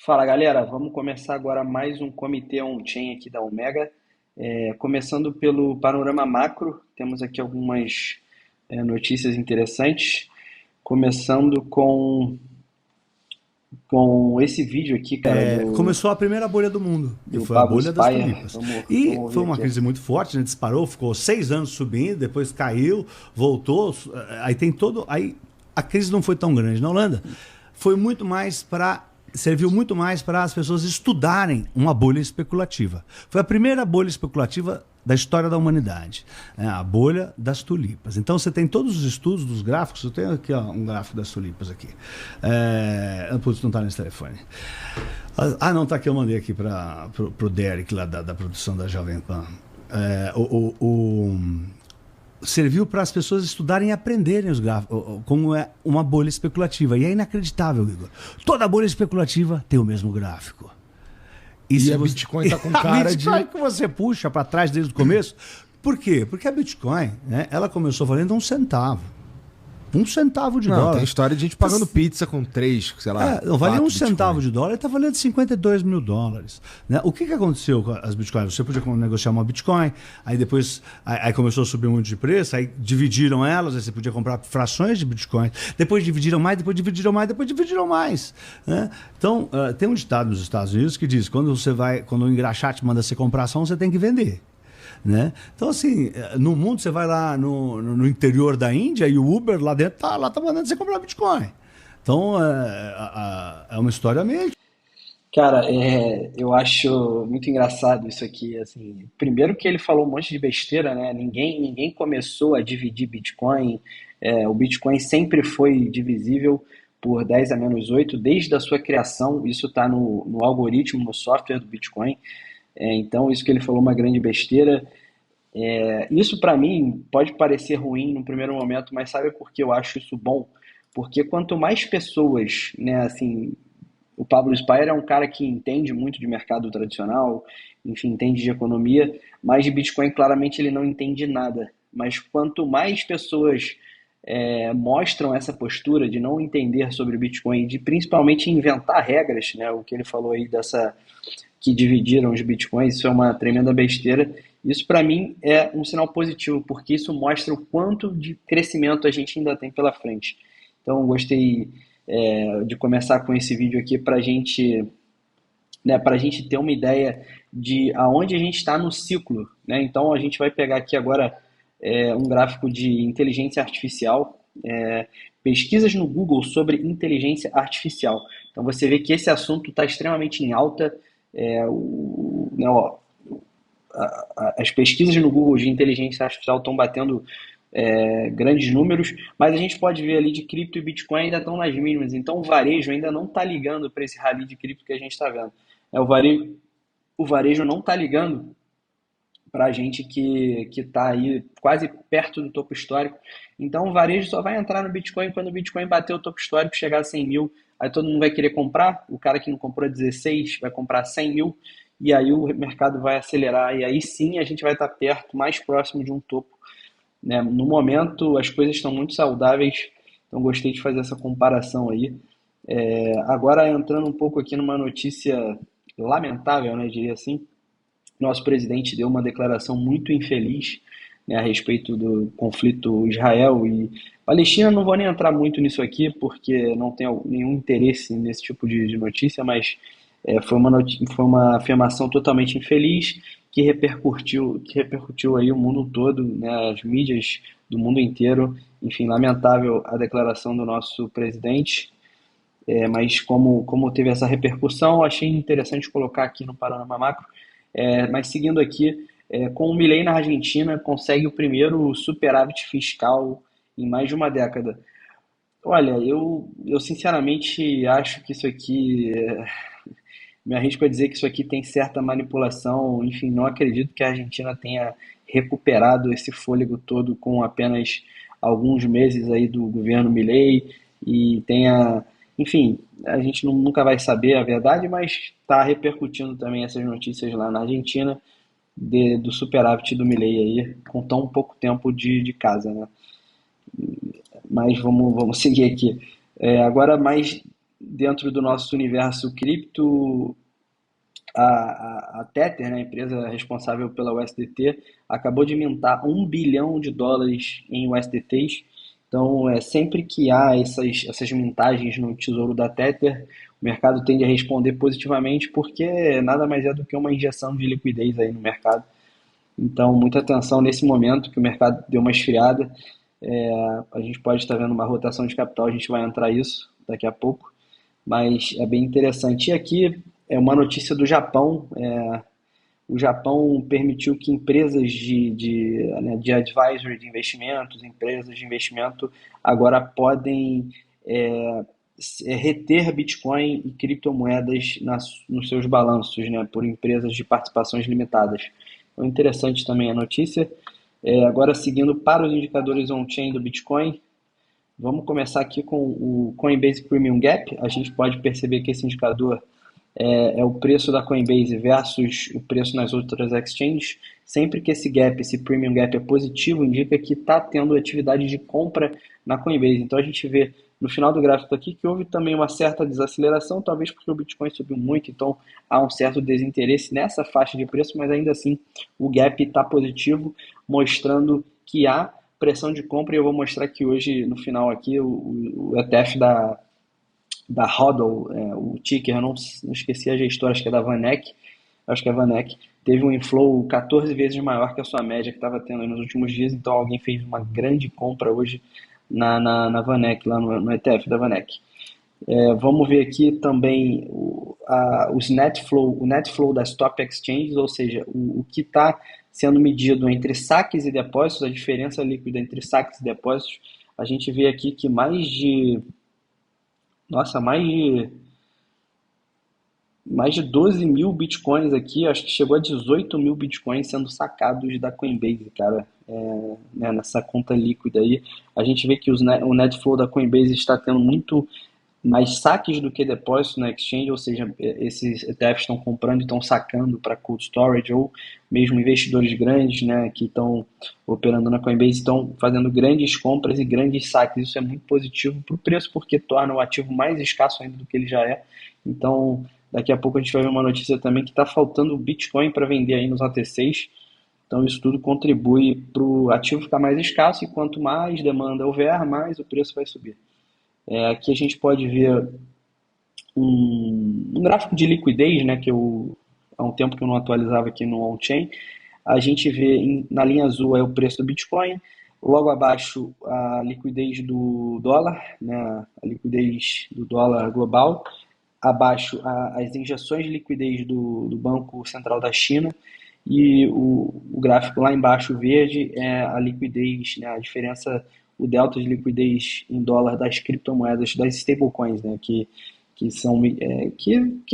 Fala galera, vamos começar agora mais um comitê on-chain aqui da Omega. Começando pelo panorama macro, temos aqui algumas notícias interessantes. Começando com esse vídeo aqui, cara, Começou a primeira bolha do mundo, que do foi a Pablo bolha das Spire. tulipas. Vamos E ouvir foi uma aqui. crise muito forte, né? Disparou, ficou 6 anos subindo, depois caiu, voltou. Aí tem todo. Aí a crise não foi tão grande na Holanda. Foi muito mais para. Serviu muito mais para as pessoas estudarem uma bolha especulativa. Foi a primeira bolha especulativa da história da humanidade, né? A bolha das tulipas. Então você tem todos os estudos dos gráficos. Eu tenho aqui um gráfico das tulipas aqui. Putz, não está nesse telefone. Não, está aqui, eu mandei aqui para o Derek lá da produção da Jovem Pan. Serviu para as pessoas estudarem e aprenderem os gráficos, como é uma bolha especulativa. E é inacreditável, Igor. Toda bolha especulativa tem o mesmo gráfico. E a Bitcoin tá com cara a Bitcoin que você puxa para trás desde o começo. Por quê? Porque a Bitcoin, né, ela começou valendo 1 centavo. 1 centavo de dólar. Tem história de gente pagando pizza com 3, sei lá. Não valia 1 Bitcoin. centavo de dólar, está valendo 52 mil dólares. Né? O que aconteceu com as Bitcoins? Você podia negociar uma Bitcoin, aí depois aí começou a subir muito de preço, aí dividiram elas, aí você podia comprar frações de Bitcoin, depois dividiram mais, depois dividiram mais, depois dividiram mais. Né? Então, tem um ditado nos Estados Unidos que diz, quando o engraxate manda você comprar ação, você tem que vender. Né? Então, assim, no mundo você vai lá no interior da Índia e o Uber lá dentro tá mandando você comprar Bitcoin. Então, é uma história meio... Cara, eu acho muito engraçado isso aqui, assim, primeiro que ele falou um monte de besteira, né? Ninguém começou a dividir Bitcoin. O Bitcoin sempre foi divisível por 10 a menos 8 desde a sua criação. Isso está no algoritmo, no software do Bitcoin. Então, isso que ele falou é uma grande besteira. Isso para mim pode parecer ruim no primeiro momento, mas sabe por que eu acho isso bom? Porque quanto mais pessoas, né, assim, o Pablo Spire é um cara que entende muito de mercado tradicional, enfim, entende de economia, mas de Bitcoin claramente ele não entende nada. Mas quanto mais pessoas mostram essa postura de não entender sobre Bitcoin, de principalmente inventar regras, né, o que ele falou aí que dividiram os bitcoins, isso é uma tremenda besteira. Isso para mim é um sinal positivo, porque isso mostra o quanto de crescimento a gente ainda tem pela frente. Então eu gostei de começar com esse vídeo aqui para a gente ter uma ideia de aonde a gente está no ciclo. Né? Então a gente vai pegar aqui agora um gráfico de inteligência artificial, pesquisas no Google sobre inteligência artificial. Então você vê que esse assunto está extremamente em alta. As pesquisas no Google de inteligência artificial estão batendo grandes números, mas a gente pode ver ali de cripto e Bitcoin ainda estão nas mínimas, então o varejo ainda não está ligando para esse rally de cripto que a gente está vendo. O varejo não está ligando para a gente que está aí quase perto do topo histórico. Então o varejo só vai entrar no Bitcoin quando o Bitcoin bater o topo histórico, chegar a 100 mil. Aí todo mundo vai querer comprar, o cara que não comprou 16 vai comprar 100 mil, e aí o mercado vai acelerar, e aí sim a gente vai estar perto, mais próximo de um topo. Né? No momento as coisas estão muito saudáveis, então gostei de fazer essa comparação aí. Agora entrando um pouco aqui numa notícia lamentável, né, diria assim, nosso presidente deu uma declaração muito infeliz, né, a respeito do conflito Israel e Palestina. Não vou nem entrar muito nisso aqui, porque não tenho nenhum interesse nesse tipo de notícia, mas foi uma afirmação totalmente infeliz que repercutiu aí o mundo todo, né, as mídias do mundo inteiro. Enfim, lamentável a declaração do nosso presidente, mas como teve essa repercussão, achei interessante colocar aqui no panorama macro. Mas seguindo aqui, com o Milei na Argentina, consegue o primeiro superávit fiscal em mais de uma década. Olha, eu sinceramente acho que isso aqui, me arrisco a dizer que isso aqui tem certa manipulação. Enfim, não acredito que a Argentina tenha recuperado esse fôlego todo com apenas alguns meses aí do governo Milei e tenha, enfim, a gente nunca vai saber a verdade, mas está repercutindo também essas notícias lá na Argentina do superávit do Milei aí, com tão pouco tempo de casa, né? Mas vamos seguir aqui. Agora, mais dentro do nosso universo cripto, a Tether, né, a empresa responsável pela USDT, acabou de mintar US$ 1 bilhão em USDTs. Então, sempre que há essas mintagens no tesouro da Tether, o mercado tende a responder positivamente, porque nada mais é do que uma injeção de liquidez aí no mercado. Então, muita atenção nesse momento que o mercado deu uma esfriada. A gente pode estar vendo uma rotação de capital, a gente vai entrar isso daqui a pouco, mas é bem interessante. E aqui é uma notícia do Japão. O Japão permitiu que empresas de advisory de investimentos, empresas de investimento, agora podem reter Bitcoin e criptomoedas nos seus balanços, né, por empresas de participações limitadas. Então, interessante também a notícia. Agora, seguindo para os indicadores on-chain do Bitcoin, vamos começar aqui com o Coinbase Premium Gap. A gente pode perceber que esse indicador é o preço da Coinbase versus o preço nas outras exchanges. Sempre que esse gap, esse premium gap é positivo, indica que está tendo atividade de compra na Coinbase. Então a gente vê no final do gráfico aqui que houve também uma certa desaceleração, talvez porque o Bitcoin subiu muito, então há um certo desinteresse nessa faixa de preço, mas ainda assim o gap está positivo, mostrando que há pressão de compra. E eu vou mostrar aqui hoje no final aqui o ETF da HODL, o ticker, eu não esqueci a gestora, acho que é da VanEck, acho que é VanEck, teve um inflow 14 vezes maior que a sua média que estava tendo nos últimos dias, então alguém fez uma grande compra hoje na VanEck, lá no ETF da VanEck. Vamos ver aqui também o net flow das top exchanges, ou seja, o que está sendo medido entre saques e depósitos, a diferença líquida entre saques e depósitos. A gente vê aqui que mais de 12 mil bitcoins aqui, acho que chegou a 18 mil bitcoins sendo sacados da Coinbase, cara, né, nessa conta líquida aí. A gente vê que o net flow da Coinbase está tendo muito mais saques do que depósitos na exchange, ou seja, esses ETFs estão comprando e estão sacando para cold storage, ou mesmo investidores grandes, né, que estão operando na Coinbase estão fazendo grandes compras e grandes saques. Isso é muito positivo para o preço, porque torna o ativo mais escasso ainda do que ele já é. Então, daqui a pouco a gente vai ver uma notícia também que está faltando Bitcoin para vender aí nos AT6. Então, isso tudo contribui para o ativo ficar mais escasso, e quanto mais demanda houver, mais o preço vai subir. Aqui a gente pode ver um gráfico de liquidez, né, que há um tempo que eu não atualizava aqui no on-chain. A gente vê na linha azul é o preço do Bitcoin, logo abaixo a liquidez do dólar, né, a liquidez do dólar global, abaixo as injeções de liquidez do Banco Central da China, e o gráfico lá embaixo verde é a liquidez, né, a diferença, o delta de liquidez em dólar das criptomoedas, das stablecoins, né, que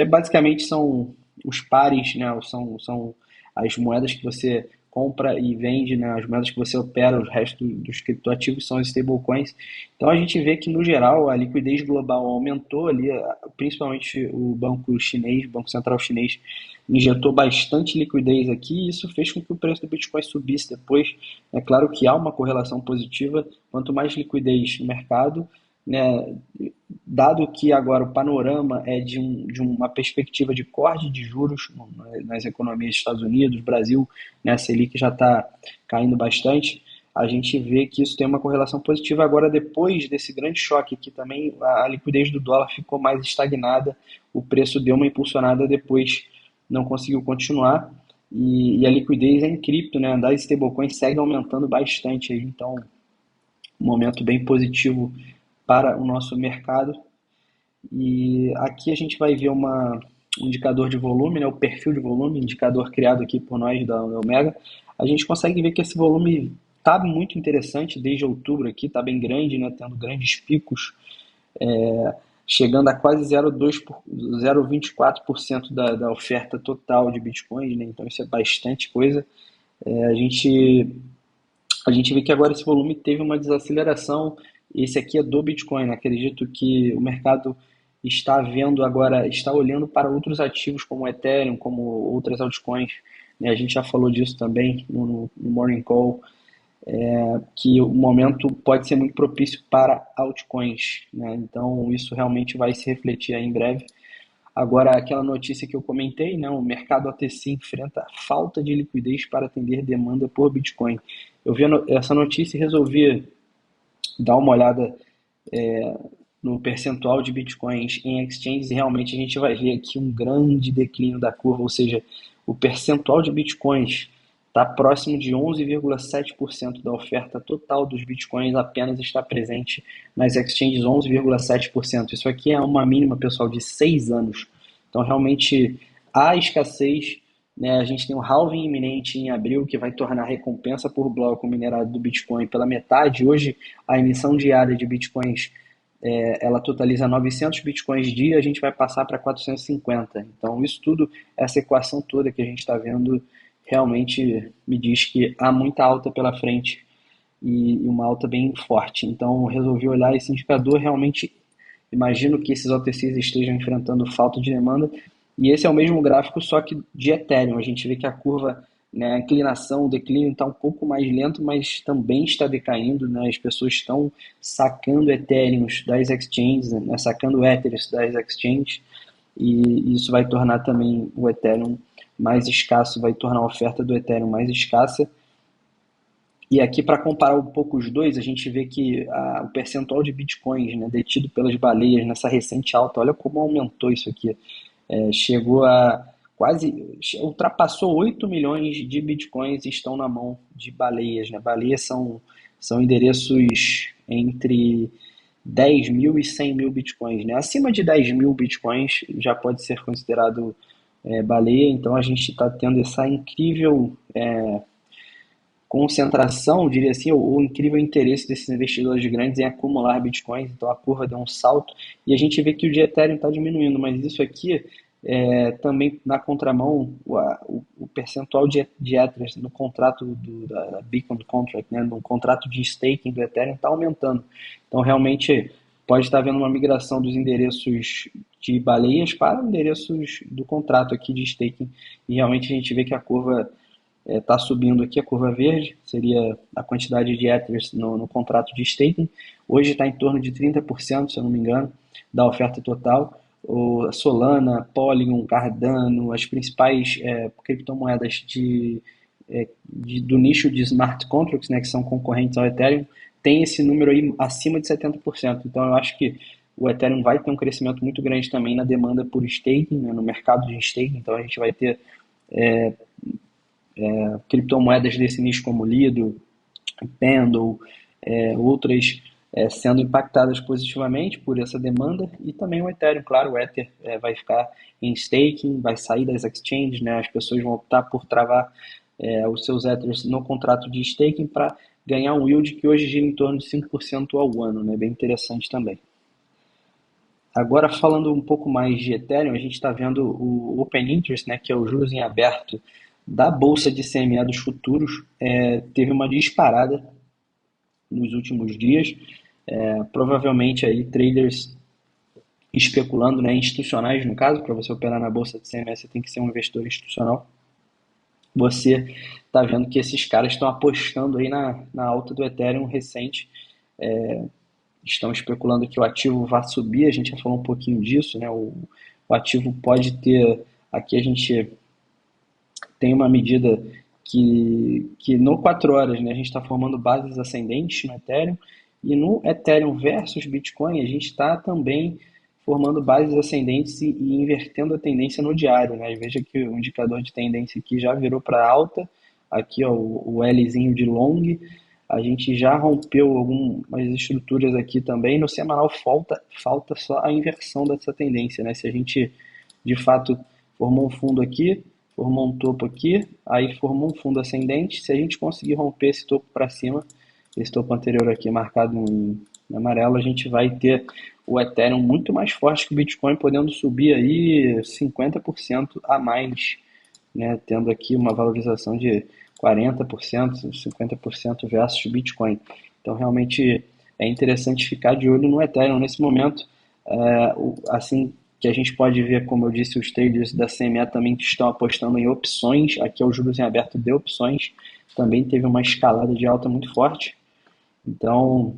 basicamente são os pares, né, são as moedas que você compra e vende, né, as moedas que você opera, os restos dos criptoativos são as stablecoins. Então a gente vê que no geral a liquidez global aumentou ali, principalmente o banco chinês, o Banco Central chinês injetou bastante liquidez aqui, e isso fez com que o preço do Bitcoin subisse depois. É claro que há uma correlação positiva, quanto mais liquidez no mercado, né, dado que agora o panorama é de uma perspectiva de corte de juros nas economias dos Estados Unidos, Brasil, né, a Selic já está caindo bastante, a gente vê que isso tem uma correlação positiva. Agora, depois desse grande choque aqui também, a liquidez do dólar ficou mais estagnada, o preço deu uma impulsionada, depois não conseguiu continuar, e a liquidez em cripto, né, das stablecoins segue aumentando bastante aí. Então, um momento bem positivo para o nosso mercado. E aqui a gente vai ver um indicador de volume, né, o perfil de volume, indicador criado aqui por nós da Omega. A gente consegue ver que esse volume está muito interessante desde outubro aqui, está bem grande, né, tendo grandes picos, chegando a quase 0,24% da oferta total de Bitcoin, né, então isso é bastante coisa. A gente vê que agora esse volume teve uma desaceleração. Esse aqui é do Bitcoin, né? Acredito que o mercado está vendo agora, está olhando para outros ativos como o Ethereum, como outras altcoins, né? A gente já falou disso também no Morning Call. que o momento pode ser muito propício para altcoins, né? Então isso realmente vai se refletir aí em breve. Agora, aquela notícia que eu comentei, né, o mercado OTC enfrenta falta de liquidez para atender demanda por Bitcoin. Eu vi essa notícia e resolvi dar uma olhada no percentual de Bitcoins em exchanges e realmente a gente vai ver aqui um grande declínio da curva, ou seja, o percentual de Bitcoins está próximo de 11,7% da oferta total dos Bitcoins apenas está presente nas exchanges, 11,7%. Isso aqui é uma mínima, pessoal, de 6 anos. Então, realmente, há escassez, né? A gente tem um halving iminente em abril, que vai tornar a recompensa por bloco minerado do Bitcoin pela metade. Hoje, a emissão diária de Bitcoins ela totaliza 900 bitcoins dia, a gente vai passar para 450. Então, isso tudo, essa equação toda que a gente está vendo, realmente me diz que há muita alta pela frente e uma alta bem forte. Então, resolvi olhar esse indicador. Realmente, imagino que esses OTCs estejam enfrentando falta de demanda. E esse é o mesmo gráfico, só que de Ethereum. A gente vê que a curva, né, a inclinação, o declínio está um pouco mais lento, mas também está decaindo, né? As pessoas estão sacando Ethereum das exchanges, né, sacando Ethereum das exchanges, e isso vai tornar também o Ethereum mais escasso, vai tornar a oferta do Ethereum mais escassa. E aqui, para comparar um pouco os dois, a gente vê que o percentual de bitcoins, né, detido pelas baleias nessa recente alta, olha como aumentou isso aqui. Chegou a ultrapassou 8 milhões de bitcoins e estão na mão de baleias, né? Baleias são endereços entre 10 mil e 100 mil bitcoins, né? Acima de 10 mil bitcoins já pode ser considerado baleia, então a gente está tendo essa incrível concentração, diria assim, o incrível interesse desses investidores grandes em acumular bitcoins. Então a curva deu um salto e a gente vê que o de Ethereum está diminuindo, mas isso aqui também na contramão, o percentual de Ethereum no contrato da Beacon Contract, né, no contrato de staking do Ethereum está aumentando. Então realmente pode estar havendo uma migração dos endereços de baleias para endereços do contrato aqui de staking, e realmente a gente vê que a curva está subindo aqui, a curva verde, seria a quantidade de Ethers no contrato de staking. Hoje está em torno de 30%, se eu não me engano, da oferta total. O Solana, Polygon, Cardano, as principais criptomoedas do nicho de smart contracts, né, que são concorrentes ao Ethereum, tem esse número aí acima de 70%. Então eu acho que o Ethereum vai ter um crescimento muito grande também na demanda por staking, né, no mercado de staking. Então a gente vai ter criptomoedas desse nicho como Lido, Pendle, outras sendo impactadas positivamente por essa demanda, e também o Ethereum, claro, o Ether vai ficar em staking, vai sair das exchanges, né? As pessoas vão optar por travar os seus Ethers no contrato de staking para ganhar um yield que hoje gira em torno de 5% ao ano, né? Bem interessante também. Agora, falando um pouco mais de Ethereum, a gente está vendo o Open Interest, né, que é o juros em aberto da bolsa de CME dos futuros, teve uma disparada nos últimos dias. Provavelmente aí traders especulando, né, institucionais no caso. Para você operar na bolsa de CME, você tem que ser um investidor institucional. Você está vendo que esses caras estão apostando aí na alta do Ethereum recente, estão especulando que o ativo vai subir. A gente já falou um pouquinho disso, né? O ativo pode ter, aqui a gente tem uma medida que no 4 horas, né, a gente está formando bases ascendentes no Ethereum, e no Ethereum versus Bitcoin a gente está também formando bases ascendentes e invertendo a tendência no diário, né? Veja que o indicador de tendência aqui já virou para alta, aqui ó, o Lzinho de long, a gente já rompeu algumas estruturas aqui também. No semanal falta só a inversão dessa tendência, né? Se a gente de fato formou um fundo aqui, formou um topo aqui, aí formou um fundo ascendente. Se a gente conseguir romper esse topo para cima, esse topo anterior aqui marcado em amarelo, a gente vai ter o Ethereum muito mais forte que o Bitcoin, podendo subir aí 50% a mais, né? Tendo aqui uma valorização de 40%, 50% versus Bitcoin. Então realmente é interessante ficar de olho no Ethereum nesse momento. Assim que a gente pode ver, como eu disse, os traders da CME também estão apostando em opções. Aqui é o juros em aberto de opções. também teve uma escalada de alta muito forte. Então,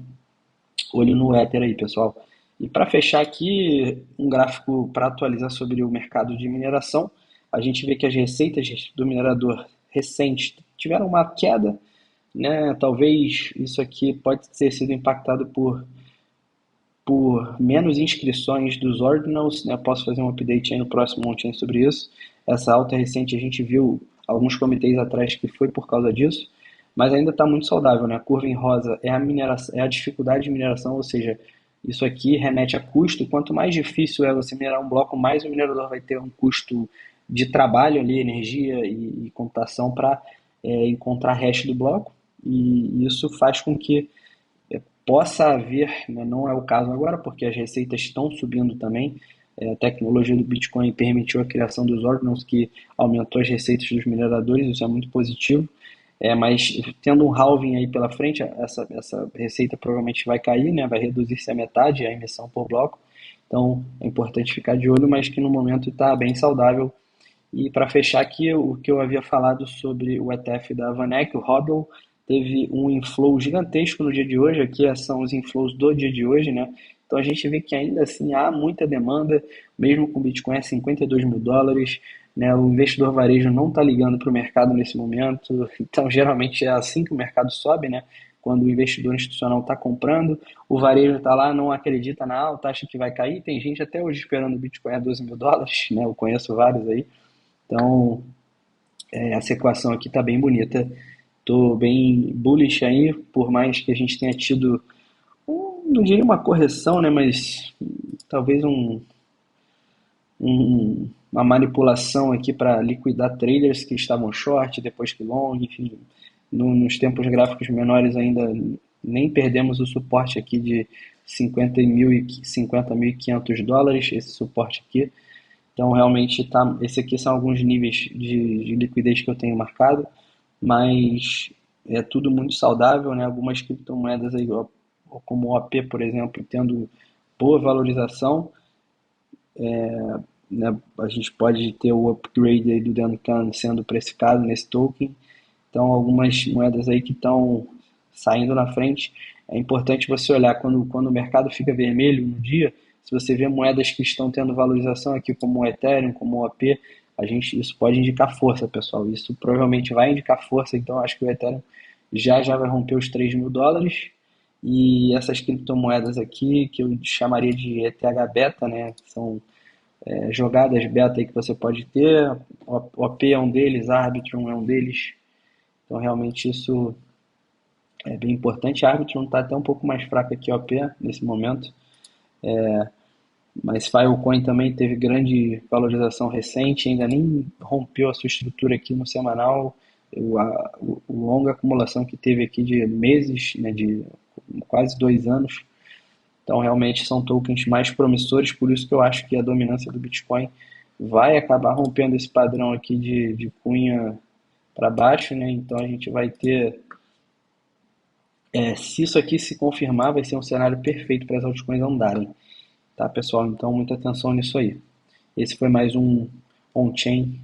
olho no Ether aí, pessoal. E para fechar aqui, um gráfico para atualizar sobre o mercado de mineração, a gente vê que as receitas do minerador recente tiveram uma queda, né? Talvez isso aqui pode ter sido impactado por menos inscrições dos ordinals, né? Posso fazer um update aí no próximo on-chain sobre isso. Essa alta recente a gente viu alguns comitês atrás que foi por causa disso, mas ainda está muito saudável, né? A curva em rosa é a mineração, é a dificuldade de mineração, ou seja, isso aqui remete a custo. Quanto mais difícil é você minerar um bloco, mais o minerador vai ter um custo de trabalho ali, energia e computação para encontrar hash do bloco, e isso faz com que possa haver, né, não é o caso agora, porque as receitas estão subindo também. A tecnologia do Bitcoin permitiu a criação dos ordinals, que aumentou as receitas dos mineradores, isso é muito positivo. Mas tendo um halving aí pela frente, essa receita provavelmente vai cair, né, vai reduzir-se a metade a emissão por bloco. Então é importante ficar de olho, mas que no momento está bem saudável. E para fechar aqui, o que eu havia falado sobre o ETF da VanEck, o HODL, teve um inflow gigantesco no dia de hoje. Aqui são os inflows do dia de hoje, né? Então a gente vê que ainda assim há muita demanda, mesmo com o Bitcoin a 52 mil dólares, né? O investidor varejo não está ligando para o mercado nesse momento, então geralmente é assim que o mercado sobe, né? Quando o investidor institucional está comprando, o varejo está lá, não acredita na alta, acha que vai cair. Tem gente até hoje esperando o Bitcoin a 12 mil dólares, né? Eu conheço vários aí. Então, essa equação aqui está bem bonita. Estou bem bullish aí, por mais que a gente tenha tido, não diria uma correção, né, mas talvez uma manipulação aqui para liquidar traders que estavam short, depois que long, enfim. Nos tempos gráficos menores ainda nem perdemos o suporte aqui de 50.500 dólares, esse suporte aqui. Então, realmente, esse aqui são alguns níveis de liquidez que eu tenho marcado, mas é tudo muito saudável, né? Algumas criptomoedas aí, como o AP, por exemplo, tendo boa valorização, né? A gente pode ter o upgrade aí do Duncan sendo precificado nesse token. Então, algumas moedas aí que estão saindo na frente. É importante você olhar quando o mercado fica vermelho no dia. Se você vê moedas que estão tendo valorização aqui, como o Ethereum, como o AP, isso pode indicar força, pessoal. Isso provavelmente vai indicar força, então acho que o Ethereum já vai romper os 3 mil dólares. E essas criptomoedas aqui, que eu chamaria de ETH beta, né? São jogadas beta aí que você pode ter. O AP é um deles, a Arbitrum é um deles. Então realmente isso é bem importante. A Arbitrum está até um pouco mais fraca que o AP nesse momento. Mas Filecoin também teve grande valorização recente, ainda nem rompeu a sua estrutura aqui no semanal. A longa acumulação que teve aqui de meses, né, de quase 2 anos. Então, realmente são tokens mais promissores, por isso que eu acho que a dominância do Bitcoin vai acabar rompendo esse padrão aqui de cunha para baixo, né? Então, a gente vai ter... se isso aqui se confirmar, vai ser um cenário perfeito para as altcoins andarem. Tá, pessoal? Então, muita atenção nisso aí. Esse foi mais um on-chain